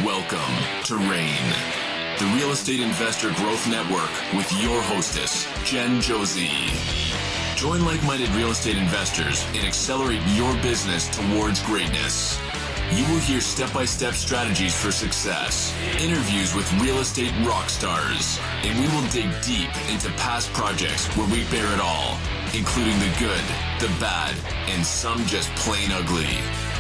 Welcome to RAIN, the Real Estate Investor Growth Network with your hostess, Jen Josie. Join like-minded real estate investors and accelerate your business towards greatness. You will hear step-by-step strategies for success, interviews with real estate rock stars, and we will dig deep into past projects where we bear it all, including the good, the bad, and some just plain ugly.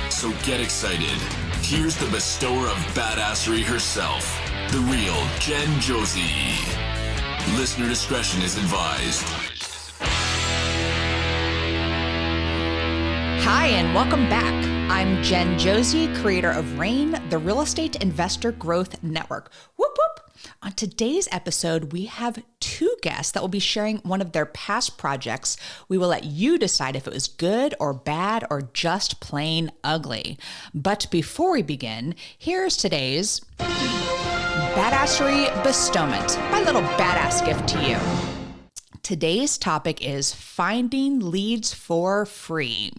So get excited. Here's the bestower of badassery herself, the real Jen Josie. Listener discretion is advised. Hi, and welcome back. I'm Jen Josie, creator of RAIN, the Real Estate Investor Growth Network. Whoop, whoop. On today's episode, we have two guests that will be sharing one of their past projects. We will let you decide if it was good or bad or just plain ugly. But before we begin, here's today's badassery bestowment, my little badass gift to you. Today's topic is finding leads for free.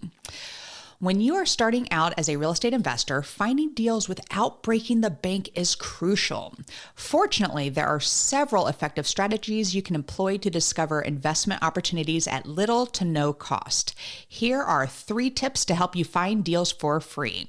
When you are starting out as a real estate investor, finding deals without breaking the bank is crucial. Fortunately, there are several effective strategies you can employ to discover investment opportunities at little to no cost. Here are 3 tips to help you find deals for free.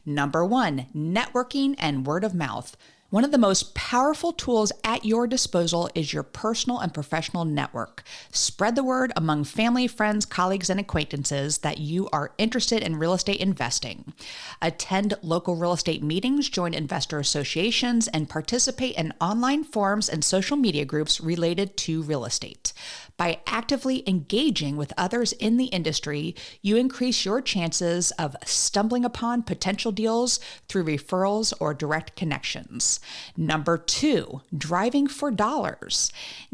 Number 1, networking and word of mouth. One of the most powerful tools at your disposal is your personal and professional network. Spread the word among family, friends, colleagues, and acquaintances that you are interested in real estate investing. Attend local real estate meetings, join investor associations, and participate in online forums and social media groups related to real estate. By actively engaging with others in the industry, you increase your chances of stumbling upon potential deals through referrals or direct connections. Number 2, driving for dollars.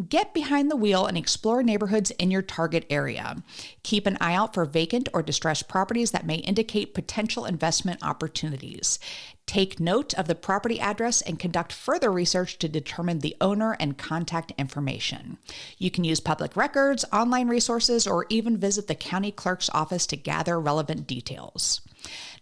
Get behind the wheel and explore neighborhoods in your target area. Keep an eye out for vacant or distressed properties that may indicate potential investment opportunities. Take note of the property address and conduct further research to determine the owner and contact information. You can use public records, online resources, or even visit the county clerk's office to gather relevant details.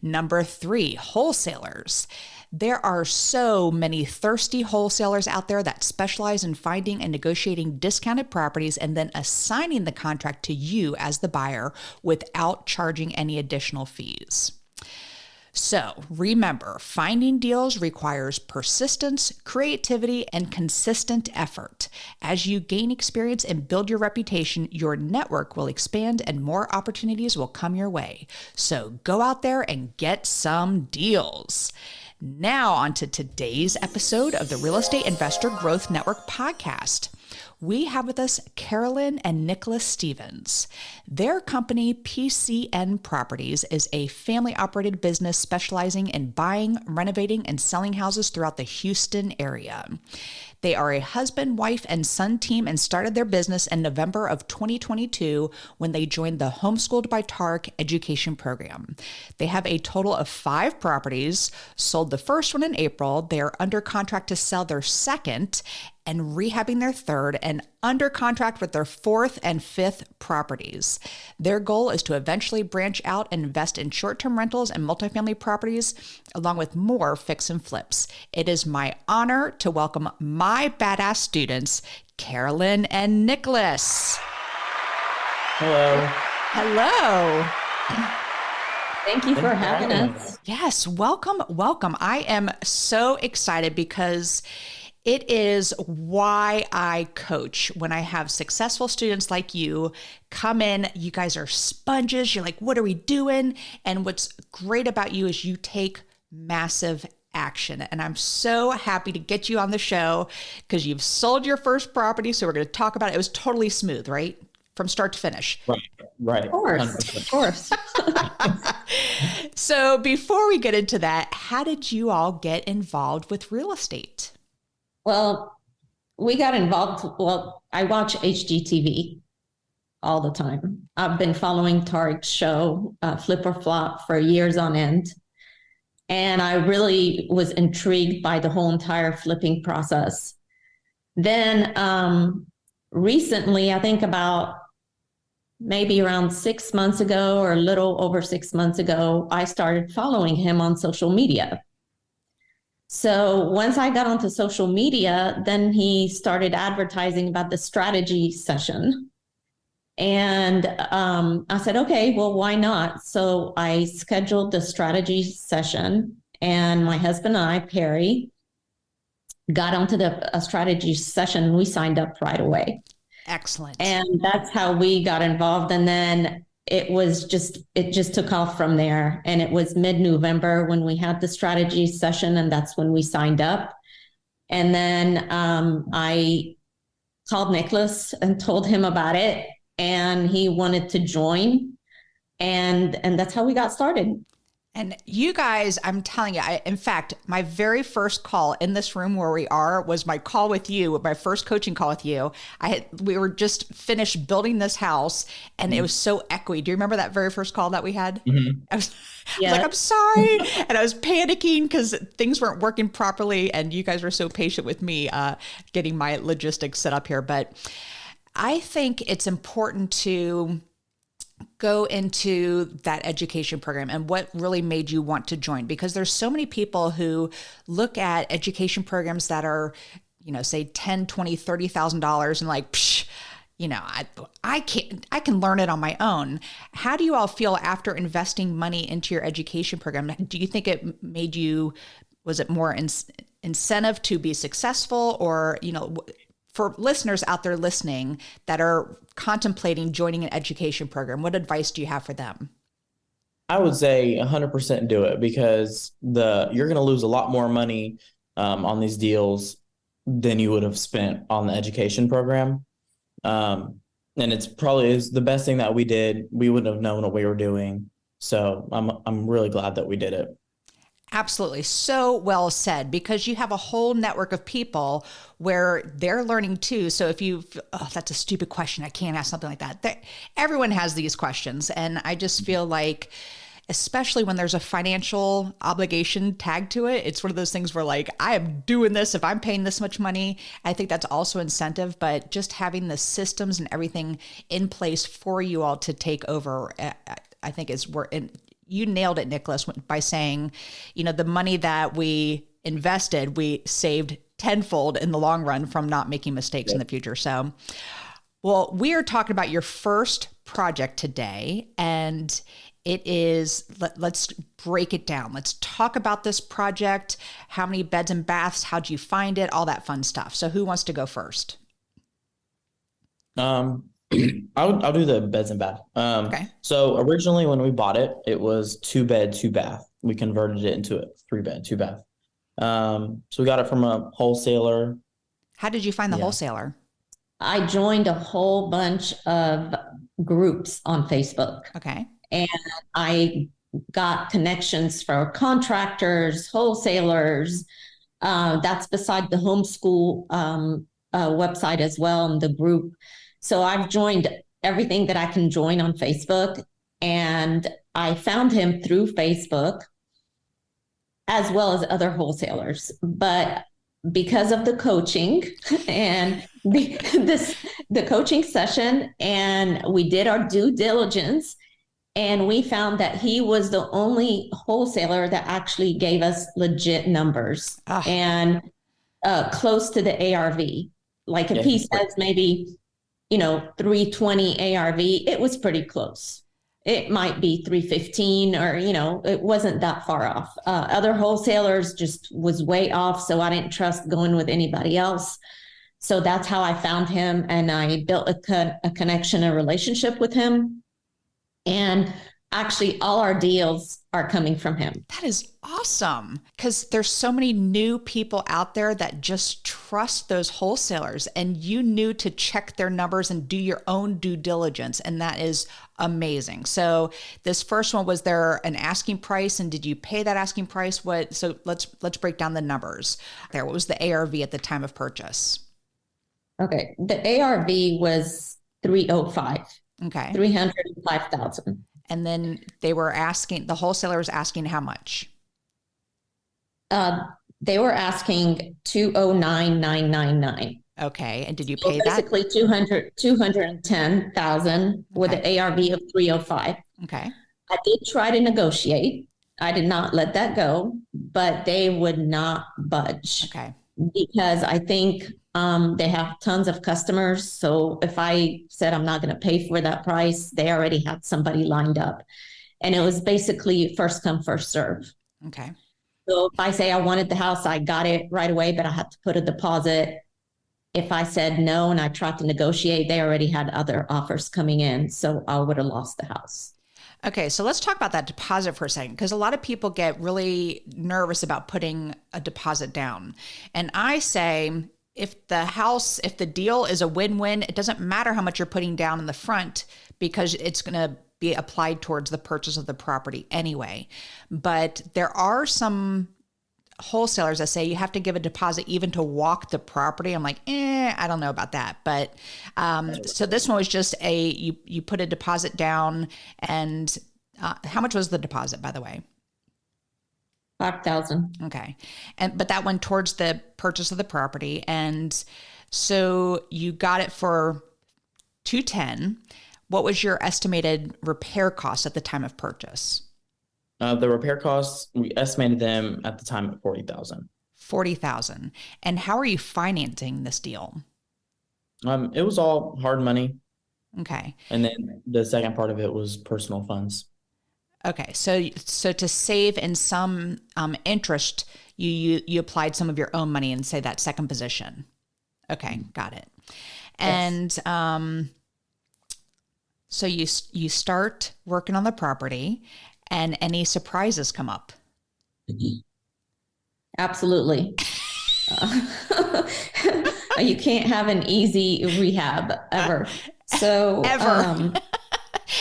Number 3, wholesalers. There are so many thirsty wholesalers out there that specialize in finding and negotiating discounted properties and then assigning the contract to you as the buyer without charging any additional fees. So remember, finding deals requires persistence, creativity, and consistent effort. As you gain experience and build your reputation, your network will expand and more opportunities will come your way. So go out there and get some deals. Now on to today's episode of the Real Estate Investor Growth Network podcast. We have with us Carolyn and Nicholas Stevens. Their company, PCN Properties, is a family-operated business specializing in buying, renovating, and selling houses throughout the Houston area. They are a husband, wife, and son team and started their business in November of 2022 when they joined the HomeSchooled by Tarek education program. They have a total of 5 properties, sold the first one in April. They are under contract to sell their second and rehabbing their third, and under contract with their 4th and 5th properties. Their goal is to eventually branch out and invest in short-term rentals and multifamily properties, along with more fix and flips. It is my honor to welcome my badass students, Carolyn and Nicholas. Hello. Hello. Thank you for having us. Yes, welcome. I am so excited because it is why I coach. When I have successful students like you come in, you guys are sponges. You're like, what are we doing? And what's great about you is you take massive action. And I'm so happy to get you on the show because you've sold your first property. So we're going to talk about it. It was totally smooth, right? From start to finish. Right. Of course. So before we get into that, how did you all get involved with real estate? Well, we got involved. Well, I watch HGTV all the time. I've been following Tarek's show, Flip or Flop, for years on end. And I really was intrigued by the whole entire flipping process. Then recently, I think about maybe around 6 months ago or a little over 6 months ago, I started following him on social media. So once I got onto social media, then he started advertising about the strategy session. And I said, okay, well, why not? So I scheduled the strategy session, and my husband and I, Perry, got onto the strategy session. We signed up right away. Excellent. And that's how we got involved. And then it just took off from there. And it was mid-November when we had the strategy session, and that's when we signed up. And then I called Nicholas and told him about it, and he wanted to join. And that's how we got started. And you guys, I'm telling you, in fact, my very first call in this room where we are was my call with you, my first coaching call with you. We were just finished building this house, and it was so echoey. Do you remember that very first call that we had? Mm-hmm. I was like, I'm sorry. And I was panicking because things weren't working properly. And you guys were so patient with me getting my logistics set up here. But I think it's important to go into that education program and what really made you want to join, because there's so many people who look at education programs that are, say $10, $20, $30,000 and like, psh, I can learn it on my own. How do you all feel after investing money into your education program? Do you think it made you, was it more incentive to be successful, or, for listeners out there listening that are contemplating joining an education program, what advice do you have for them? I would say 100% do it, because you're going to lose a lot more money on these deals than you would have spent on the education program. And it's probably the best thing that we did. We wouldn't have known what we were doing. So I'm really glad that we did it. Absolutely. So well said, because you have a whole network of people where they're learning too. So if that's a stupid question, I can't ask something like that. Everyone has these questions. And I just feel like, especially when there's a financial obligation tagged to it, it's one of those things where like, I am doing this if I'm paying this much money. I think that's also incentive, but just having the systems and everything in place for you all to take over, I think you nailed it, Nicholas, by saying, the money that we invested, we saved tenfold in the long run from not making mistakes in the future. So, well, we are talking about your first project today, and it is, let's break it down. Let's talk about this project. How many beds and baths? How'd you find it? All that fun stuff. So who wants to go first? I'll do the beds and bath. Okay. So originally when we bought it, it was 2-bed, 2-bath. We converted it into a 3-bed, 2-bath. So we got it from a wholesaler. How did you find the wholesaler? I joined a whole bunch of groups on Facebook. Okay. And I got connections for contractors, wholesalers. That's beside the HomeSchooled website as well, and the group. So I've joined everything that I can join on Facebook, and I found him through Facebook as well as other wholesalers. But because of the coaching and the coaching session, and we did our due diligence, and we found that he was the only wholesaler that actually gave us legit numbers and close to the ARV. Like if he says maybe 320 ARV, it was pretty close. It might be 315 or, it wasn't that far off. Other wholesalers just was way off. So I didn't trust going with anybody else. So that's how I found him. And I built a connection, a relationship with him. And actually all our deals are coming from him. That is awesome, because there's so many new people out there that just trust those wholesalers, and you knew to check their numbers and do your own due diligence. And that is amazing. So this first one, was there an asking price, and did you pay that asking price? So let's break down the numbers there. What was the ARV at the time of purchase? Okay. The ARV was 305. Okay. 305,000. And then the wholesaler was asking how much? They were asking 209,999. Okay. And did you pay basically that? 210,000 with an ARV of 305. Okay. I did try to negotiate. I did not let that go, but they would not budge. Okay. Because I think they have tons of customers. So if I said I'm not going to pay for that price, they already had somebody lined up. And it was basically first come, first serve. Okay. So if I say I wanted the house, I got it right away, but I had to put a deposit. If I said no and I tried to negotiate, they already had other offers coming in. So I would have lost the house. Okay, so let's talk about that deposit for a second, because a lot of people get really nervous about putting a deposit down. And I say, if the deal is a win-win, it doesn't matter how much you're putting down in the front, because it's going to be applied towards the purchase of the property anyway. But there are some wholesalers that say you have to give a deposit even to walk the property. I'm like, I don't know about that. But so this one was just you put a deposit down. And how much was the deposit, by the way? 5,000. Okay. But that went towards the purchase of the property. And so you got it for 210. What was your estimated repair cost at the time of purchase? The repair costs, we estimated them at the time at 40,000. 40,000. And how are you financing this deal? It was all hard money. Okay. And then the second part of it was personal funds. Okay. So to save in some interest, you applied some of your own money in, say, that second position. Okay. Got it. Yes. And so you start working on the property, and any surprises come up? Absolutely. You can't have an easy rehab ever. So Ever.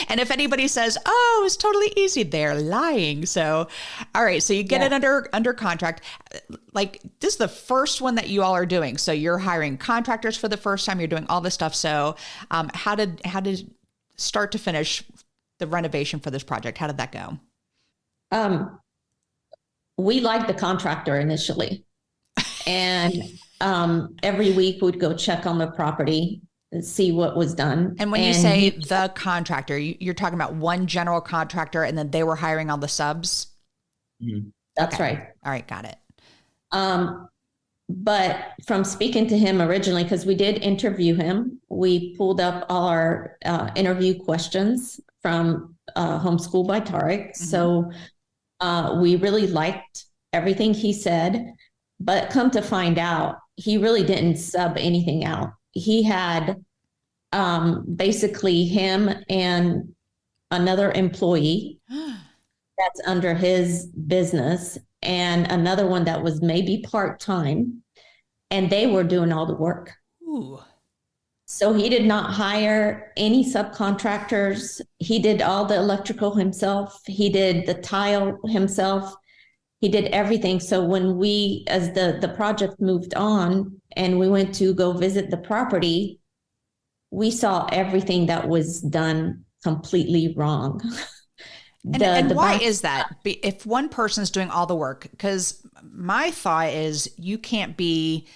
And if anybody says, "Oh, it's totally easy," they're lying. So, all right. So you get it under contract. Like, this is the first one that you all are doing. So you're hiring contractors for the first time. You're doing all this stuff. So, how did start to finish the renovation for this project? How did that go? We liked the contractor initially, and every week we'd go check on the property and see what was done. And when you say the contractor, you're talking about one general contractor, and then they were hiring all the subs? Mhm. That's Okay. right. All right. Got it. But from speaking to him originally, because we did interview him, we pulled up all our interview questions from HomeSchooled by Tarek. Mm-hmm. So we really liked everything he said, but come to find out, he really didn't sub anything out. He had basically him and another employee that's under his business, and another one that was maybe part-time, and they were doing all the work. Ooh. So he did not hire any subcontractors. He did all the electrical himself. He did the tile himself. He did everything. So when we, as the project moved on and we went to go visit the property, we saw everything that was done completely wrong. And why is that? If one person's doing all the work, because my thought is you can't be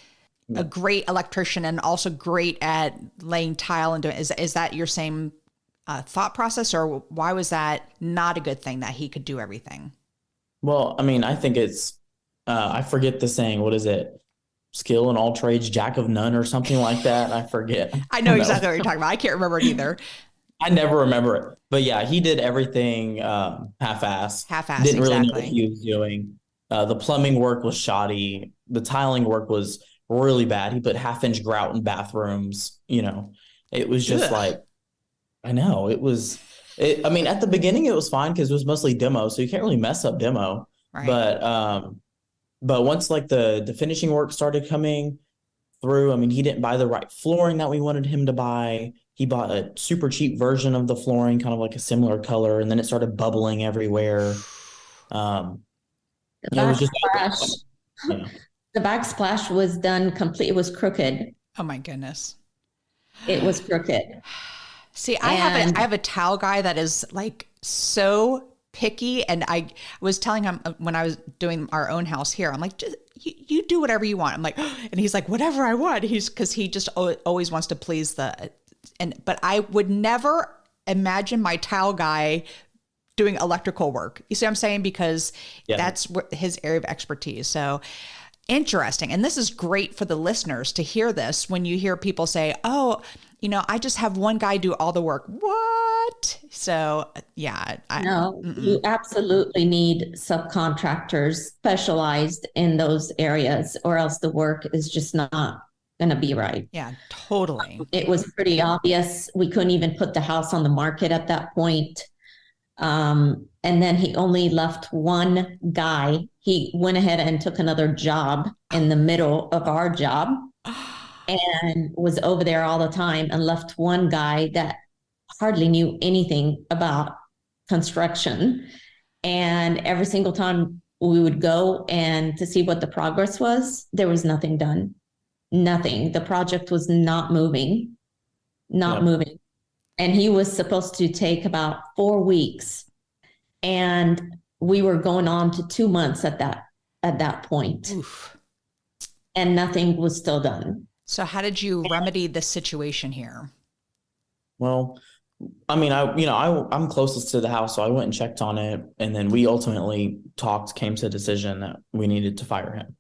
a great electrician and also great at laying tile and doing, is that your same thought process, or why was that not a good thing that he could do everything? Well, I mean, I think it's, I forget the saying, what is it? Skill in all trades, jack of none, or something like that. I forget. I know exactly what you're talking about. I can't remember it either. I never remember it. But yeah, he did everything half-assed. Half-assed, Didn't really know what exactly. he was doing. The plumbing work was shoddy. The tiling work was really bad. He put half-inch grout in bathrooms. It was just like, I know, I mean, at the beginning it was fine because it was mostly demo, so you can't really mess up demo. Right. But once like the finishing work started coming through, I mean, he didn't buy the right flooring that we wanted him to buy. He bought a super cheap version of the flooring, kind of like a similar color, and then it started bubbling everywhere. The it was just backsplash, the backsplash was done complete. It was crooked. Oh my goodness. It was crooked. See, I have a towel guy that is like so picky, and I was telling him when I was doing our own house here, I'm like, just, you do whatever you want. I'm like, and he's like, whatever I want. Because he just always wants to please but I would never imagine my towel guy doing electrical work. You see what I'm saying? Because Yeah. that's his area of expertise. So interesting. And this is great for the listeners to hear this when you hear people say, oh, I just have one guy do all the work. What? So yeah. No, you absolutely need subcontractors specialized in those areas, or else the work is just not going to be right. Yeah, totally. It was pretty obvious. We couldn't even put the house on the market at that point. And then he only left one guy. He went ahead and took another job in the middle of our job and was over there all the time, and left one guy that hardly knew anything about construction. And every single time we would go and to see what the progress was, there was nothing done. Nothing. The project was not moving. And he was supposed to take about 4 weeks. And we were going on to 2 months at that point. Oof. And nothing was still done. So how did you remedy the situation here? Well, I mean, I'm closest to the house, so I went and checked on it, and then we ultimately came to a decision that we needed to fire him.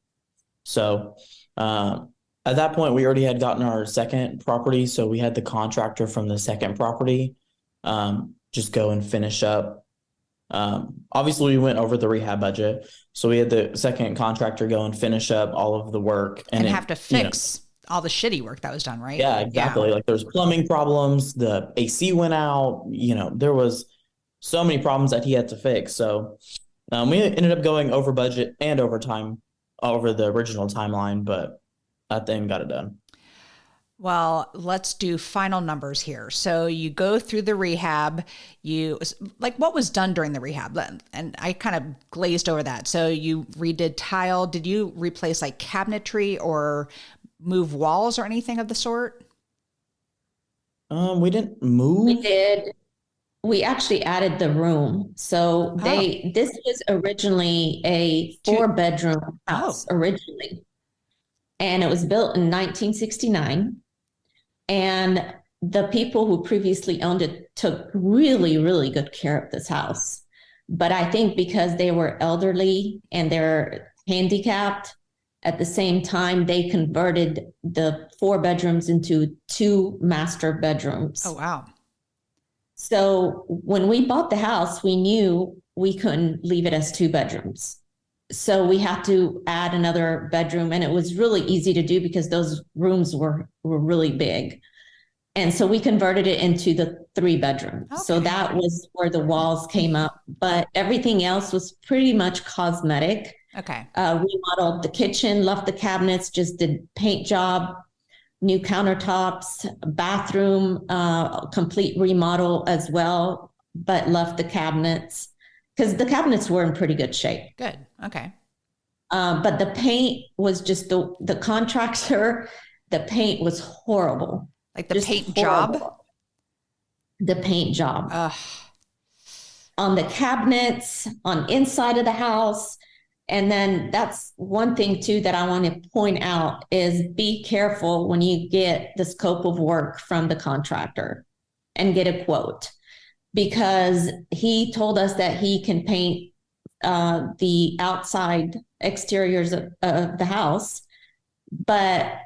So at that point, we already had gotten our second property, so we had the contractor from the second property just go and finish up. Obviously, we went over the rehab budget, so we had the second contractor go and finish up all of the work and have to fix all the shitty work that was done, right? Yeah, exactly. Yeah. Like there's plumbing problems, the AC went out, there was so many problems that he had to fix. So we ended up going over budget and overtime over the original timeline, but at the end got it done. Well, let's do final numbers here. So you go through the rehab, what was done during the rehab? And I kind of glazed over that. So you redid tile. Did you replace like cabinetry or move walls or anything of the sort? We didn't move. We did. We actually added the room. So this was originally a 4-bedroom house originally. And it was built in 1969. And the people who previously owned it took really, really good care of this house. But I think because they were elderly and they're handicapped, at the same time, they converted the 4 bedrooms into 2 master bedrooms. Oh, wow. So when we bought the house, we knew we couldn't leave it as 2 bedrooms. So we had to add another bedroom, and it was really easy to do because those rooms were really big. And so we converted it into the 3 bedroom. Okay. So that was where the walls came up, but everything else was pretty much cosmetic. Okay. Remodeled the kitchen, left the cabinets, just did paint job, new countertops, bathroom, complete remodel as well, but left the cabinets because the cabinets were in pretty good shape. Good. Okay. But the paint was just the contractor, the paint was horrible. Like the paint job? The paint job. On the cabinets, on inside of the house. And then that's one thing too that I want to point out is be careful when you get the scope of work from the contractor and get a quote, because he told us that he can paint the outside exteriors of the house, but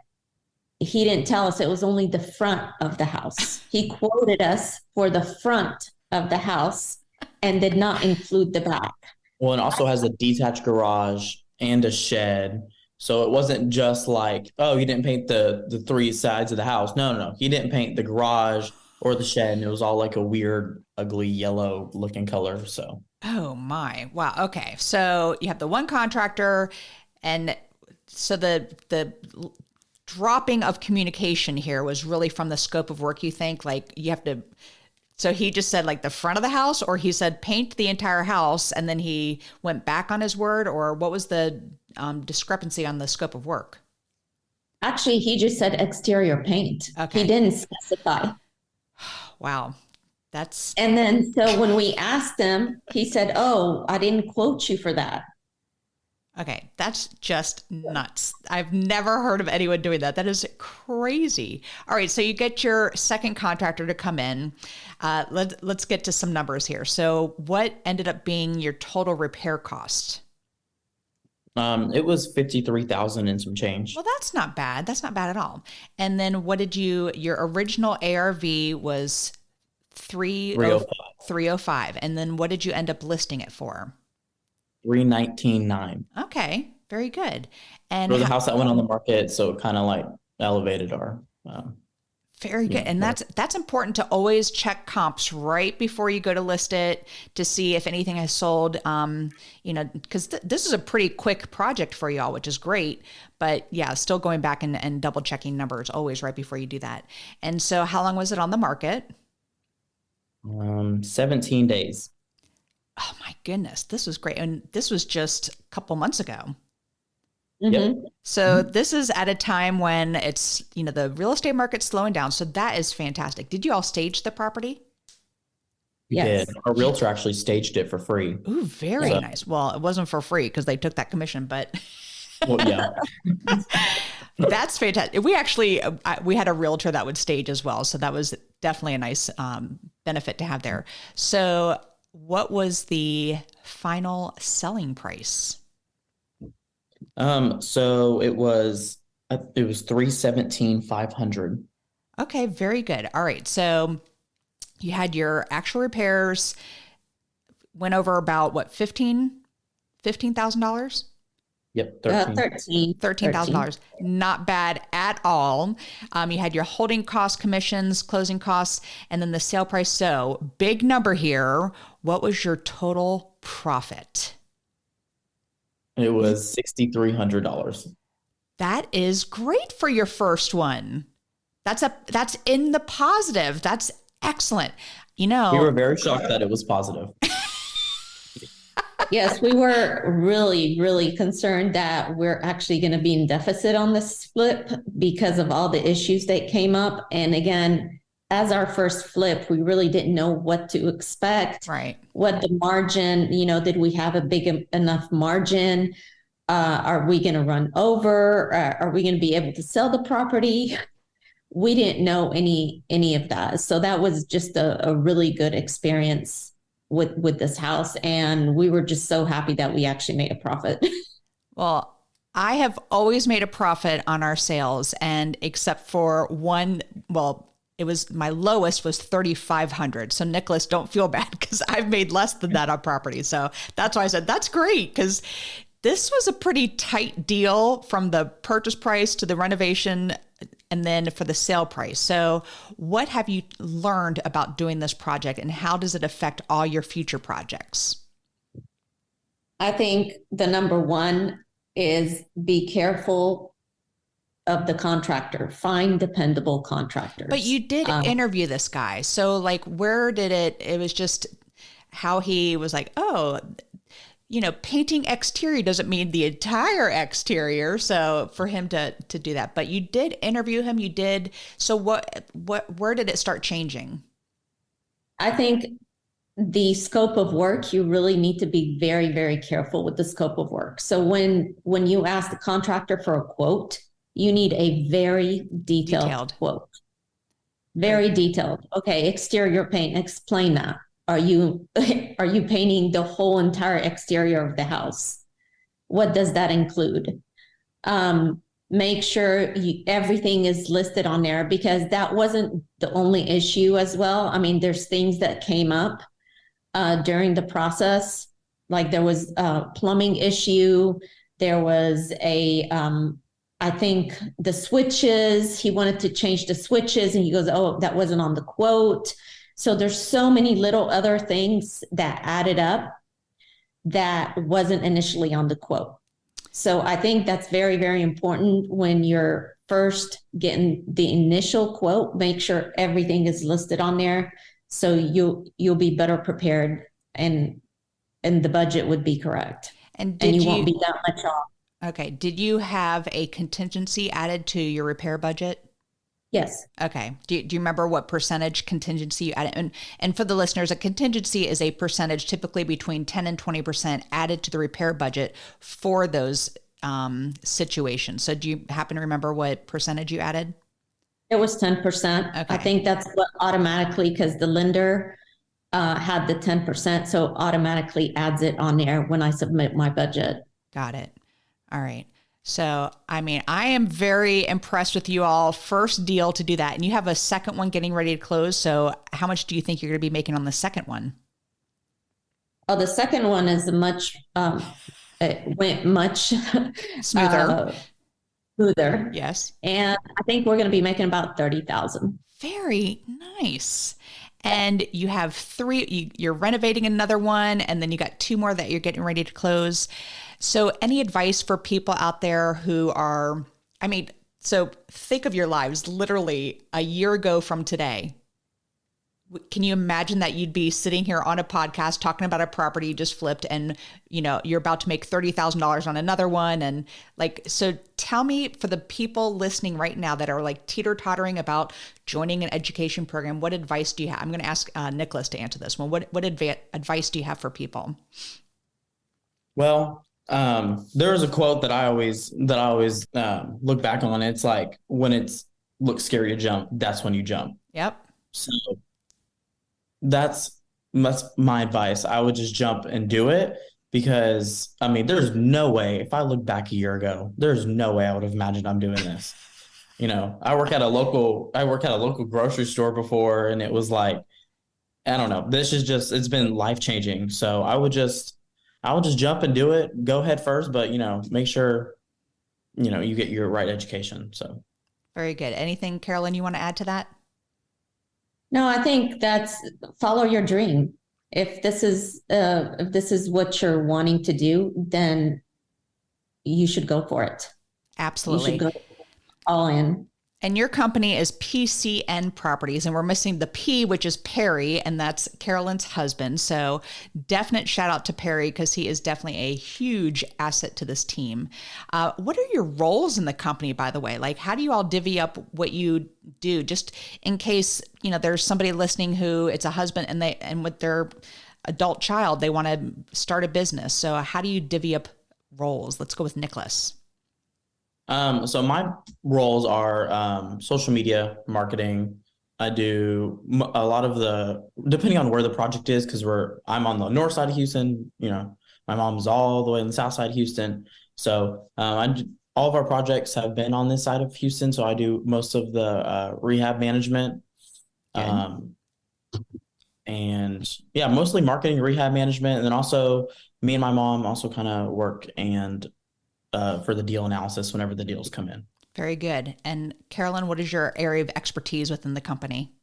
he didn't tell us it was only the front of the house. He quoted us for the front of the house and did not include the back. Well, and also has a detached garage and a shed. So it wasn't just like, oh, he didn't paint the 3 sides of the house. No. He didn't paint the garage or the shed. And it was all like a weird, ugly yellow looking color. So. Oh my. Wow. Okay. So you have the one contractor, and so the dropping of communication here was really from the scope of work, you think? Like you have to. So he just said like the front of the house, or he said paint the entire house, and then he went back on his word, or what was the discrepancy on the scope of work? Actually, he just said exterior paint. Okay. He didn't specify. Wow. And then so when we asked him, he said, oh, I didn't quote you for that. Okay, that's just nuts. I've never heard of anyone doing that. That is crazy. All right, so you get your second contractor to come in. Let's get to some numbers here. So what ended up being your total repair cost? It was 53,000 and some change. Well, that's not bad. That's not bad at all. And then what did your original ARV was 305. And then what did you end up listing it for? 319.9. Okay, very good. And It was a house that went on the market, so it kind of like elevated our. Very good. And that's important to always check comps right before you go to list it to see if anything has sold, because this is a pretty quick project for y'all, which is great. But yeah, still going back and double checking numbers always right before you do that. And so how long was it on the market? 17 days. Oh my goodness, this was great. And this was just a couple months ago. Yep. So this is at a time when it's, the real estate market's slowing down. So that is fantastic. Did you all stage the property? We Yes. did. Our realtor actually staged it for free. Ooh, very nice. Well, it wasn't for free because they took that commission, but Well, yeah. that's fantastic. We actually, we had a realtor that would stage as well. So that was definitely a nice benefit to have there. So what was the final selling price? So it was 317,500. Okay, very good. All right. So you had your actual repairs, went over about what, $15,000? Yep, 13. $13,000. Not bad at all. You had your holding costs, commissions, closing costs, and then the sale price. So big number here. What was your total profit? It was $6,300. That is great for your first one. That's in the positive. That's excellent. We were very shocked that it was positive. Yes, we were really, really concerned that we're actually going to be in deficit on this flip because of all the issues that came up. And again, as our first flip, we really didn't know what to expect. Right. What the margin, did we have a big enough margin? Are we going to run over? Are we going to be able to sell the property? We didn't know any of that. So that was just a really good experience with this house. And we were just so happy that we actually made a profit. Well, I have always made a profit on our sales, and except for one, it was my lowest was 3,500. So Nicholas, don't feel bad because I've made less than that on property. So that's why I said that's great, because this was a pretty tight deal from the purchase price to the renovation and then for the sale price. So what have you learned about doing this project, and how does it affect all your future projects? I think the number one is be careful of the contractor. Find dependable contractors. But you did interview this guy. So where did it was just how he was like, oh, painting exterior doesn't mean the entire exterior. So for him to do that, but you did interview him. You did. So where did it start changing? I think the scope of work, you really need to be very, very careful with the scope of work. So when you ask the contractor for a quote, you need a very detailed quote. Very detailed. Okay, exterior paint, explain that. Are you painting the whole entire exterior of the house? What does that include? Make sure everything is listed on there, because that wasn't the only issue as well. I mean, there's things that came up during the process. Like there was a plumbing issue. There was I think the switches, he wanted to change the switches and he goes, oh, that wasn't on the quote. So there's so many little other things that added up that wasn't initially on the quote. So I think that's very, very important when you're first getting the initial quote. Make sure everything is listed on there, so you'll be better prepared, and the budget would be correct, and you won't be that much off. Okay. Did you have a contingency added to your repair budget? Yes. Okay. Do you remember what percentage contingency you added? And for the listeners, a contingency is a percentage typically between 10 and 20% added to the repair budget for those situations. So do you happen to remember what percentage you added? It was 10%. Okay. I think that's what automatically, because the lender had the 10%, so automatically adds it on there when I submit my budget. Got it. All right. So, I mean, I am very impressed with you all. First deal to do that. And you have a second one getting ready to close. So how much do you think you're going to be making on the second one? Oh, the second one is it went much Smoother. Smoother. Yes. And I think we're going to be making about 30,000. Very nice. And you have you're renovating another one, and then you got two more that you're getting ready to close. So any advice for people out there who are, so think of your lives literally a year ago from today. Can you imagine that you'd be sitting here on a podcast talking about a property you just flipped and, you're about to make $30,000 on another one. And so tell me, for the people listening right now that are teeter-tottering about joining an education program, what advice do you have? I'm going to ask Nicholas to answer this one. What advice do you have for people? There's a quote that I always look back on. It's like, when it looks scary to jump, that's when you jump. Yep. So that's my advice. I would just jump and do it, because there's no way, if I look back a year ago, there's no way I would have imagined I'm doing this. I work at a local grocery store before, and it was like, I don't know, it's been life-changing. So I would just jump and do it, go head first, but make sure, you get your right education. So. Very good. Anything, Carolyn, you want to add to that? No, I think that's follow your dream. If this is what you're wanting to do, then you should go for it. Absolutely. You should go all in. And your company is PCN Properties, and we're missing the P, which is Perry, and that's Carolyn's husband. So definite shout out to Perry, because he is definitely a huge asset to this team. What are your roles in the company, by the way? How do you all divvy up what you do? Just in case, there's somebody listening who it's a husband and with their adult child, they want to start a business. So how do you divvy up roles? Let's go with Nicholas. So my roles are social media marketing. I do a lot of depending on where the project is, because I'm on the north side of Houston. My mom's all the way on the south side of Houston. So all of our projects have been on this side of Houston. So I do most of the rehab management, and mostly marketing, rehab management, and then also me and my mom also kind of work for the deal analysis whenever the deals come in. Very good. And Carolyn, what is your area of expertise within the company?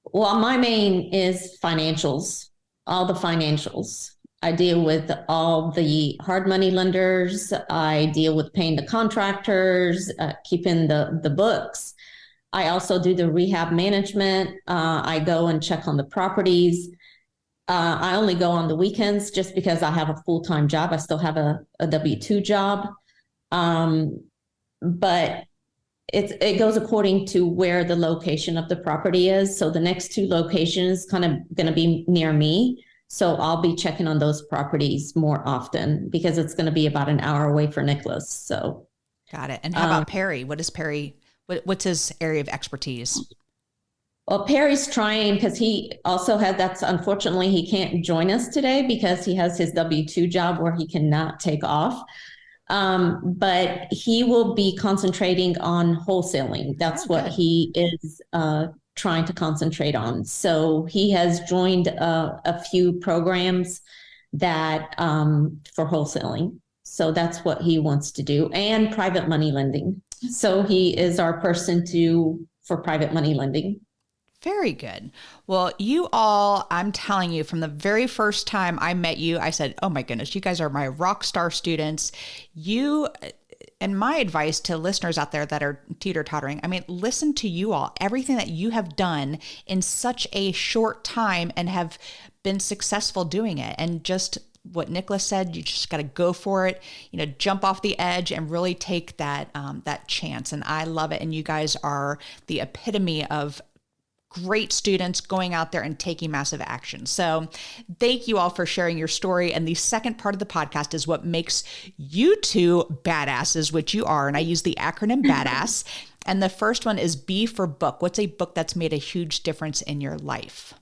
Well, my main is financials, all the financials. I deal with all the hard money lenders. I deal with paying the contractors, keeping the books. I also do the rehab management. I go and check on the properties. I only go on the weekends just because I have a full-time job. I still have a W-2 job. But it goes according to where the location of the property is. So the next two locations kind of going to be near me. So I'll be checking on those properties more often, because it's going to be about an hour away for Nicholas. So. Got it. And how about Perry? What is Perry? What's his area of expertise? Well, Perry's trying, because he also unfortunately, he can't join us today because he has his W-2 job where he cannot take off. But he will be concentrating on wholesaling. That's what he is trying to concentrate on. So he has joined a few programs that for wholesaling. So that's what he wants to do, and private money lending. So he is our person for private money lending. Very good. Well, you all, I'm telling you, from the very first time I met you, I said, oh my goodness, you guys are my rock star students. And my advice to listeners out there that are teeter-tottering, listen to you all, everything that you have done in such a short time and have been successful doing it. And just what Nicholas said. You just got to go for it, jump off the edge and really take that chance. And I love it. And you guys are the epitome of great students going out there and taking massive action. So thank you all for sharing your story. And the second part of the podcast is what makes you two badasses, which you are. And I use the acronym BADASS. And the first one is B for book. What's a book that's made a huge difference in your life?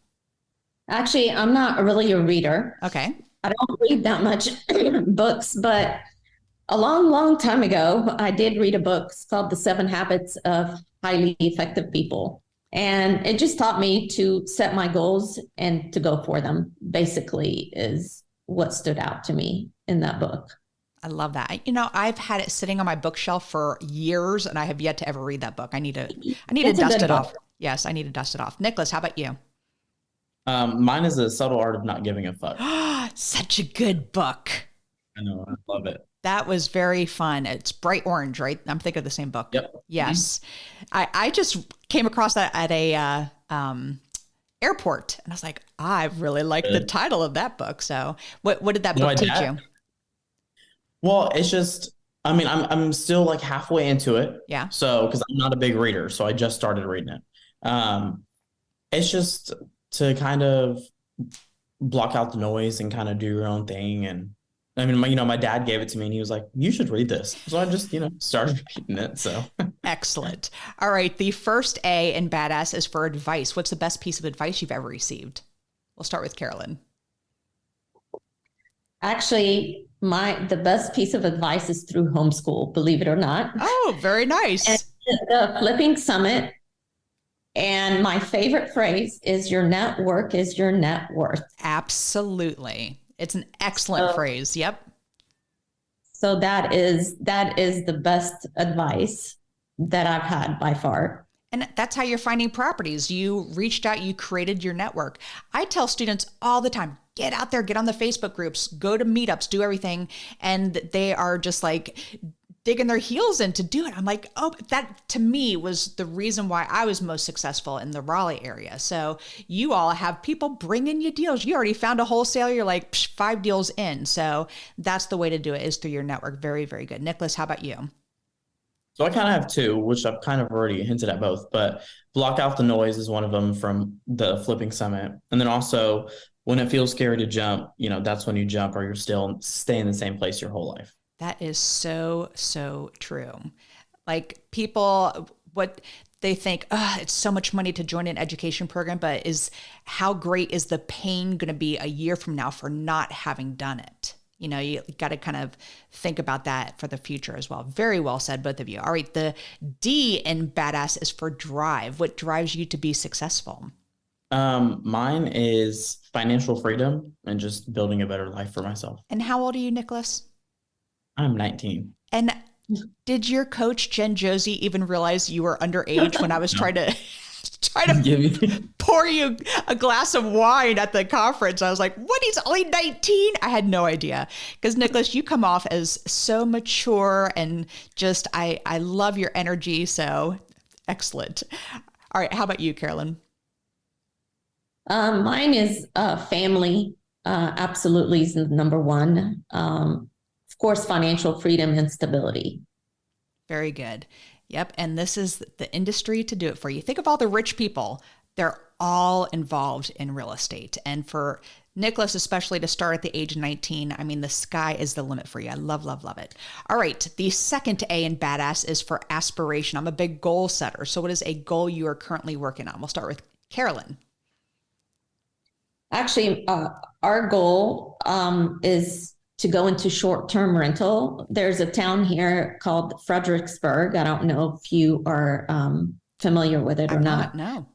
Actually, I'm not really a reader. Okay. I don't read that much books, but a long time ago, I did read a book. It's called The 7 Habits of Highly Effective People. And it just taught me to set my goals and to go for them, basically, is what stood out to me in that book. I love that. I've had it sitting on my bookshelf for years and I have yet to ever read that book. I need to dust it off. Yes, I need to dust it off. Nicholas, how about you? Mine is The Subtle Art of Not Giving a Fuck. Such a good book. I know. I love it. That was very fun. It's bright orange, right? I'm thinking of the same book. Yep. Yes. Mm-hmm. I just came across that at a airport and I was like, I really like the title of that book. So what did that book teach you? Well, it's just, I'm still like halfway into it. Yeah. So, because I'm not a big reader, so I just started reading it. It's just to kind of block out the noise and kind of do your own thing. And my dad gave it to me and he was like, you should read this. So I just, started reading it. So excellent. All right. The first A in BADASS is for advice. What's the best piece of advice you've ever received? We'll start with Carolyn. Actually, the best piece of advice is through HomeSchooled, believe it or not. Oh, very nice. And the Flipping Summit. And my favorite phrase is your network is your net worth. Absolutely. It's an excellent phrase. Yep. So that is the best advice that I've had by far. And that's how you're finding properties. You reached out, you created your network. I tell students all the time, get out there, get on the Facebook groups, go to meetups, do everything. And they are just like digging their heels in to do it. I'm like, oh, that to me was the reason why I was most successful in the Raleigh area. So you all have people bringing you deals. You already found a wholesaler. You're like 5 deals in. So that's the way to do it, is through your network. Very, very good. Nicholas, how about you? So I kind of have 2, which I've kind of already hinted at both, but block out the noise is one of them from the Flipping Summit. And then also when it feels scary to jump, that's when you jump, or you're still stay in the same place your whole life. That is so, so true. Like people, what they think, it's so much money to join an education program, but how great is the pain going to be a year from now for not having done it? You got to kind of think about that for the future as well. Very well said, both of you. All right. The D in BADASS is for drive. What drives you to be successful? Mine is financial freedom and just building a better life for myself. And how old are you, Nicholas? I'm 19. And did your coach, Jen Josie, even realize you were underage when I was trying to pour you a glass of wine at the conference? I was like, what? He's only 19? I had no idea. Because Nicholas, you come off as so mature and just, I love your energy. So excellent. All right. How about you, Carolyn? Mine is family. Absolutely is number one. Of course, financial freedom and stability. Very good. Yep. And this is the industry to do it for you. Think of all the rich people. They're all involved in real estate. And for Nicholas, especially to start at the age of 19, the sky is the limit for you. I love, love, love it. All right. The second A in BADASS is for aspiration. I'm a big goal setter. So what is a goal you are currently working on? We'll start with Carolyn. Actually, our goal is to go into short-term rental. There's a town here called Fredericksburg. I don't know if you are familiar with it or not. No.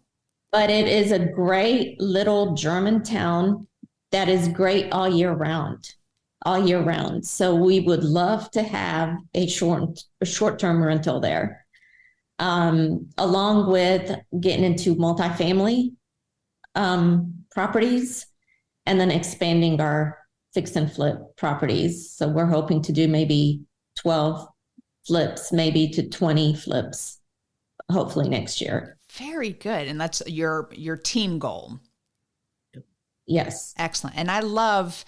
But it is a great little German town that is great all year round. So we would love to have a short-term rental there, along with getting into multifamily properties, and then expanding our fix and flip properties. So we're hoping to do maybe 12 flips, maybe to 20 flips, hopefully next year. Very good. And that's your team goal. Yes. Excellent. And I love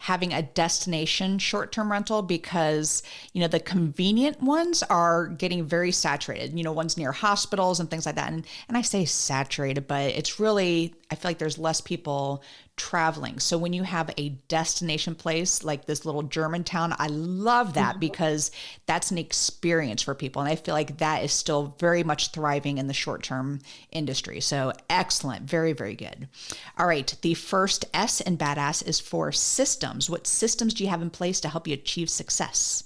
having a destination short-term rental because, the convenient ones are getting very saturated, ones near hospitals and things like that. And I say saturated, but it's really, I feel like there's less people traveling. So when you have a destination place like this little German town, I love that because that's an experience for people. And I feel like that is still very much thriving in the short-term industry. So excellent. Very, very good. All right. The first S in badass is for systems. What systems do you have in place to help you achieve success?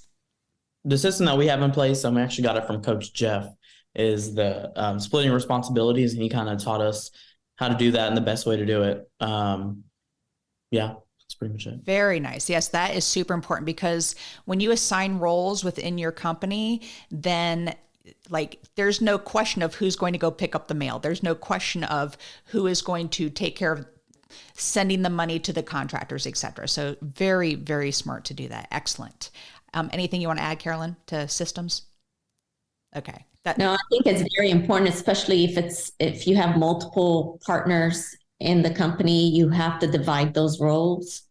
The system that we have in place, I actually got it from Coach Jeff, is the splitting responsibilities. And he kind of taught us how to do that and the best way to do it. Yeah, that's pretty much it. Very nice. Yes, that is super important because when you assign roles within your company, then there's no question of who's going to go pick up the mail. There's no question of who is going to take care of sending the money to the contractors, et cetera. So very, very smart to do that. Excellent. Anything you want to add, Carolyn, to systems? Okay. No, I think it's very important, especially if you have multiple partners in the company, you have to divide those roles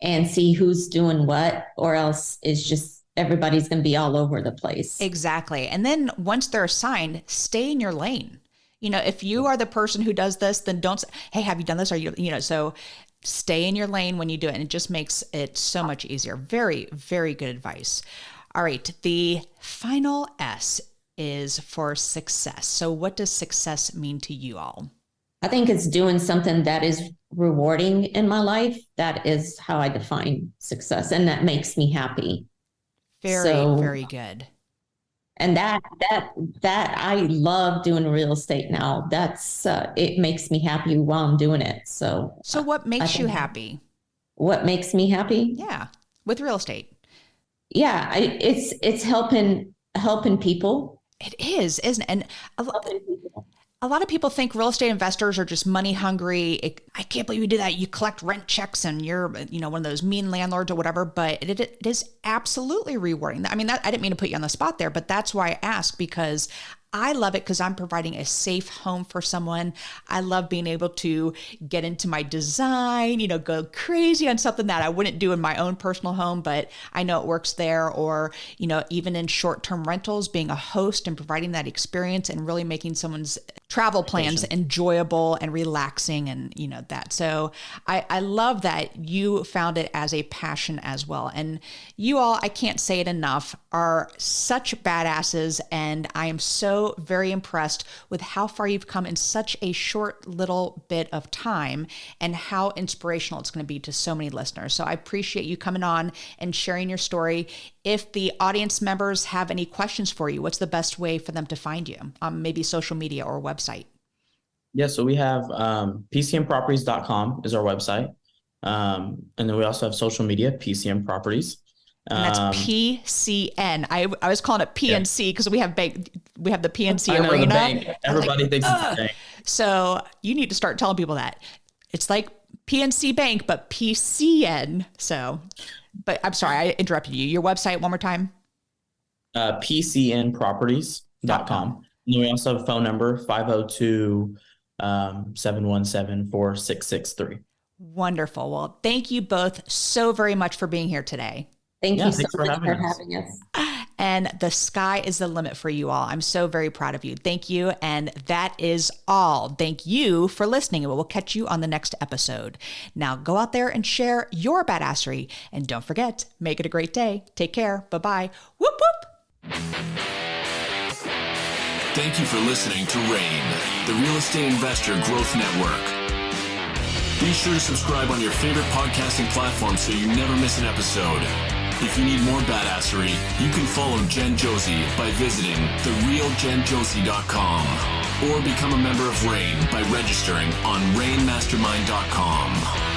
and see who's doing what, or else it's just everybody's going to be all over the place. Exactly. And then once they're assigned, stay in your lane. If you are the person who does this, then don't say, hey, have you done this? Are you, so stay in your lane when you do it. And it just makes it so much easier. Very, very good advice. All right. The final S is for success. So what does success mean to you all? I think it's doing something that is rewarding in my life. That is how I define success. And that makes me happy. Very good. And that I love doing real estate now. That's it makes me happy while I'm doing it. So what makes you happy? What makes me happy? Yeah. With real estate. Yeah. It's helping people. It is, isn't it? And a lot of people think real estate investors are just money hungry. I can't believe you do that. You collect rent checks and you're, one of those mean landlords or whatever, but it is absolutely rewarding. I mean, I didn't mean to put you on the spot there, but that's why I ask, because I love it because I'm providing a safe home for someone. I love being able to get into my design, go crazy on something that I wouldn't do in my own personal home, but I know it works there. Or, even in short-term rentals, being a host and providing that experience and really making someone's travel plans enjoyable and relaxing and, that. So I love that you found it as a passion as well. And you all, I can't say it enough, are such badasses. And I am so very impressed with how far you've come in such a short little bit of time and how inspirational it's going to be to so many listeners. So I appreciate you coming on and sharing your story. If the audience members have any questions for you, what's the best way for them to find you? Maybe social media or website? Yeah, so we have PCNproperties.com is our website. And then we also have social media, PCN Properties. And that's PCN. I was calling it PNC because we have the PNC Arena. The bank. Everybody thinks it's a bank. So you need to start telling people that. It's like PNC Bank, but PCN. So, but I'm sorry, I interrupted you. Your website one more time? PCNproperties.com. And then we also have a phone number, 502-717-4663. Wonderful. Well, thank you both so very much for being here today. Thank you so much for having us. And the sky is the limit for you all. I'm so very proud of you. Thank you. And that is all. Thank you for listening. And we'll catch you on the next episode. Now go out there and share your badassery. And don't forget, make it a great day. Take care. Bye-bye. Whoop, whoop. Thank you for listening to RAIN, the Real Estate Investor Growth Network. Be sure to subscribe on your favorite podcasting platform so you never miss an episode. If you need more badassery, you can follow Jen Josie by visiting therealjenjosie.com or become a member of RAIN by registering on rainmastermind.com.